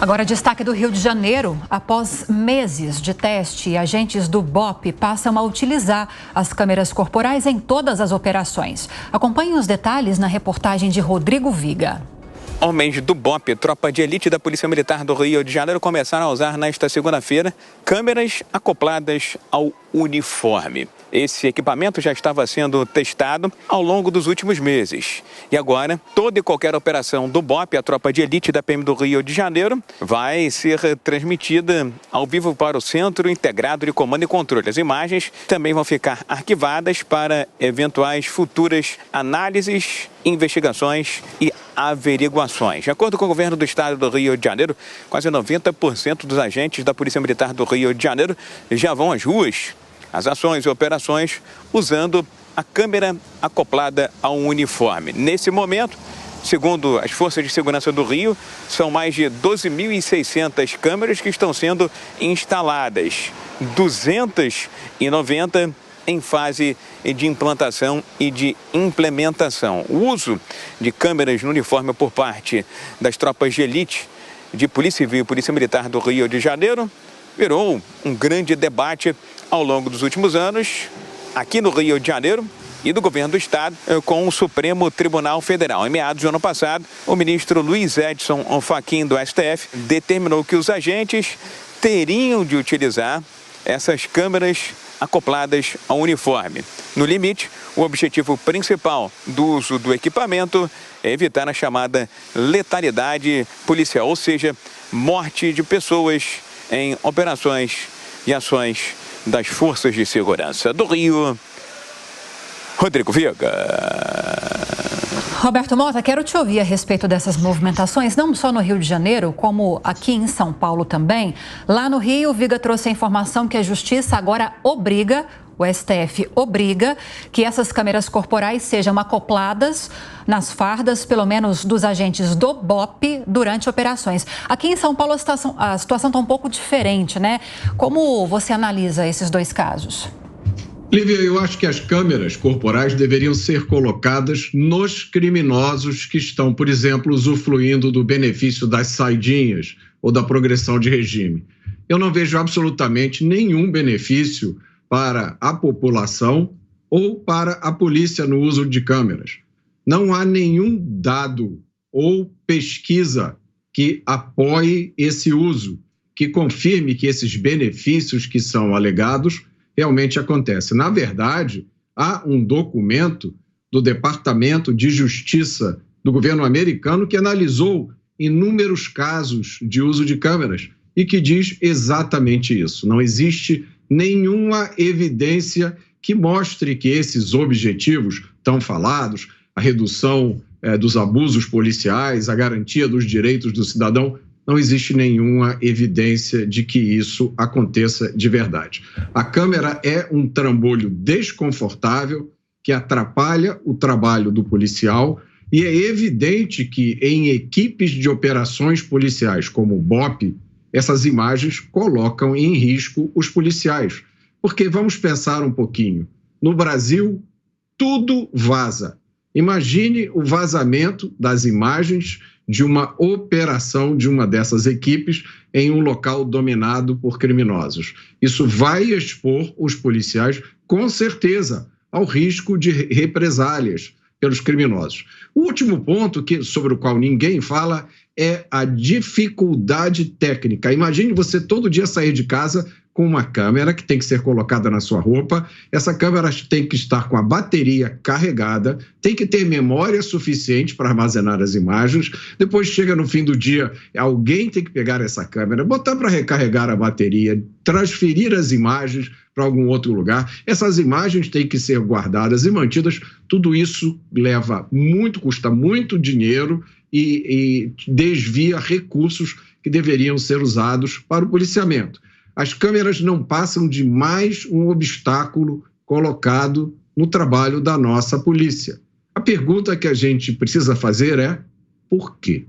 Agora, destaque do Rio de Janeiro. Após meses de teste, agentes do BOPE passam a utilizar as câmeras corporais em todas as operações. Acompanhe os detalhes na reportagem de Rodrigo Viga. Homens do BOPE, tropa de elite da Polícia Militar do Rio de Janeiro, começaram a usar nesta segunda-feira câmeras acopladas ao uniforme. Esse equipamento já estava sendo testado ao longo dos últimos meses. E agora, toda e qualquer operação do BOPE, a tropa de elite da PM do Rio de Janeiro, vai ser transmitida ao vivo para o Centro Integrado de Comando e Controle. As imagens também vão ficar arquivadas para eventuais futuras análises, investigações e averiguações. De acordo com o governo do estado do Rio de Janeiro, quase 90% dos agentes da Polícia Militar do Rio de Janeiro já vão às ruas. As ações e operações usando a câmera acoplada a um uniforme. Nesse momento, segundo as forças de segurança do Rio, são mais de 12.600 câmeras que estão sendo instaladas, 290 em fase de implantação e de implementação. O uso de câmeras no uniforme por parte das tropas de elite de Polícia Civil e Polícia Militar do Rio de Janeiro virou um grande debate ao longo dos últimos anos, aqui no Rio de Janeiro e do governo do estado, com o Supremo Tribunal Federal. Em meados do ano passado, o ministro Luiz Edson Fachin do STF determinou que os agentes teriam de utilizar essas câmeras acopladas ao uniforme. No limite, o objetivo principal do uso do equipamento é evitar a chamada letalidade policial, ou seja, morte de pessoas em operações e ações das forças de segurança do Rio. Rodrigo Viga. Roberto Mota, quero te ouvir a respeito dessas movimentações, não só no Rio de Janeiro, como aqui em São Paulo também. Lá no Rio, o Viga trouxe a informação que a Justiça agora obriga, o STF obriga, que essas câmeras corporais sejam acopladas nas fardas, pelo menos dos agentes do BOPE, durante operações. Aqui em São Paulo a situação está um pouco diferente, né? Como você analisa esses dois casos? Lívia, eu acho que as câmeras corporais deveriam ser colocadas nos criminosos que estão, por exemplo, usufruindo do benefício das saidinhas ou da progressão de regime. Eu não vejo absolutamente nenhum benefício para a população ou para a polícia no uso de câmeras. Não há nenhum dado ou pesquisa que apoie esse uso, que confirme que esses benefícios que são alegados realmente acontece. Na verdade, há um documento do Departamento de Justiça do governo americano que analisou inúmeros casos de uso de câmeras e que diz exatamente isso. Não existe nenhuma evidência que mostre que esses objetivos tão falados, a redução dos abusos policiais, a garantia dos direitos do cidadão, não existe nenhuma evidência de que isso aconteça de verdade. A câmera é um trambolho desconfortável que atrapalha o trabalho do policial e é evidente que em equipes de operações policiais como o BOPE, essas imagens colocam em risco os policiais. Porque vamos pensar um pouquinho, no Brasil tudo vaza. Imagine o vazamento das imagens de uma operação de uma dessas equipes em um local dominado por criminosos. Isso vai expor os policiais, com certeza, ao risco de represálias pelos criminosos. O último ponto sobre o qual ninguém fala é a dificuldade técnica. Imagine você todo dia sair de casa com uma câmera que tem que ser colocada na sua roupa, essa câmera tem que estar com a bateria carregada, tem que ter memória suficiente para armazenar as imagens, depois chega no fim do dia, alguém tem que pegar essa câmera, botar para recarregar a bateria, transferir as imagens para algum outro lugar, essas imagens têm que ser guardadas e mantidas, tudo isso custa muito dinheiro e desvia recursos que deveriam ser usados para o policiamento. As câmeras não passam de mais um obstáculo colocado no trabalho da nossa polícia. A pergunta que a gente precisa fazer é: por quê?